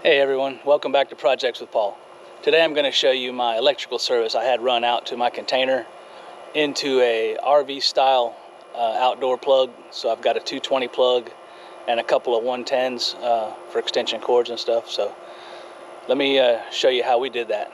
Hey everyone, welcome back to Projects with Paul. Today I'm going to show you my electrical service I had run out to my container into a RV style outdoor plug. So I've got a 220 plug and a couple of 110s for extension cords and stuff. So let me show you how we did that.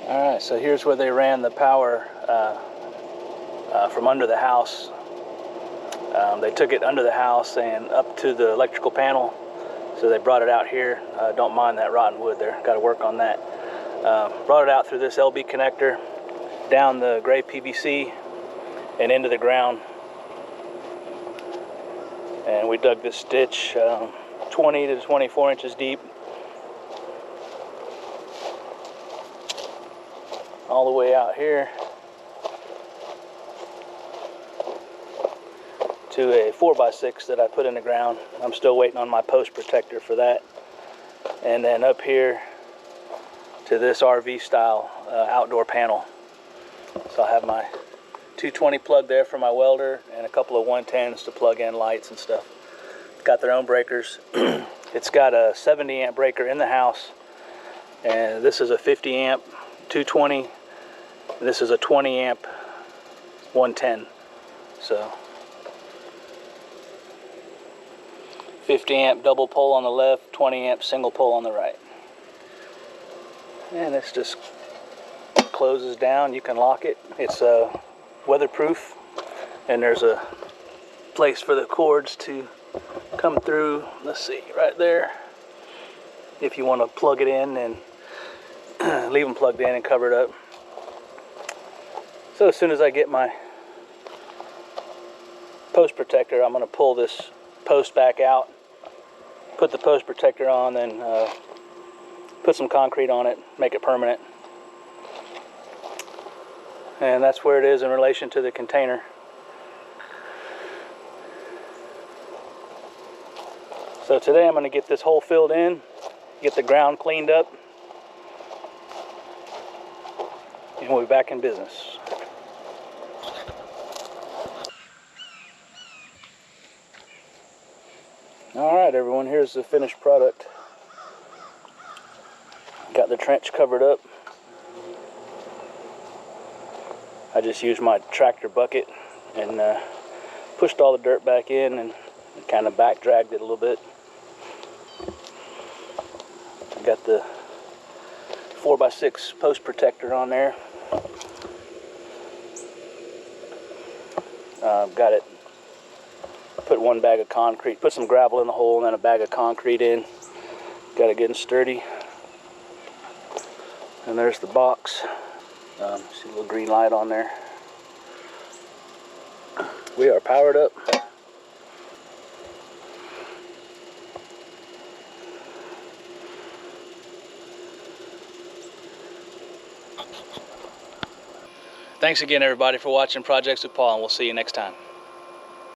Alright, so here's where they ran the power from under the house. They took it under the house and up to the electrical panel, so they brought it out here. Don't mind that rotten wood there, got to work on that. Brought it out through this LB connector, down the gray PVC and into the ground. And we dug this ditch 20 to 24 inches deep, all the way out here to a 4x6 that I put in the ground. I'm still waiting on my post protector for that. And then up here to this RV style outdoor panel. So I have my 220 plug there for my welder and a couple of 110s to plug in lights and stuff. Got their own breakers. It's got a 70 amp breaker in the house, and this is a 50 amp 220. This is a 20 amp 110. So 50 amp double pole on the left, 20 amp single pole on the right. And this just closes down. You can lock it. It's weatherproof, and there's a place for the cords to come through. Let's see, right there. If you want to plug it in and leave them plugged in and cover it up. So as soon as I get my post protector, I'm going to pull this post back out, put the post protector on, then put some concrete on it, make it permanent. And that's where it is in relation to the container. So today I'm going to get this hole filled in, get the ground cleaned up, and we'll be back in business. Alright everyone, here's the finished product. Got the trench covered up. I just used my tractor bucket and pushed all the dirt back in and kind of back dragged it a little bit. Got the 4x6 post protector on there. Got it put one bag of concrete, put some gravel in the hole and then a bag of concrete in. Got it getting sturdy. And there's the box. See a little green light on there. We are powered up. Thanks again, everybody, for watching Projects with Paul, and we'll see you next time.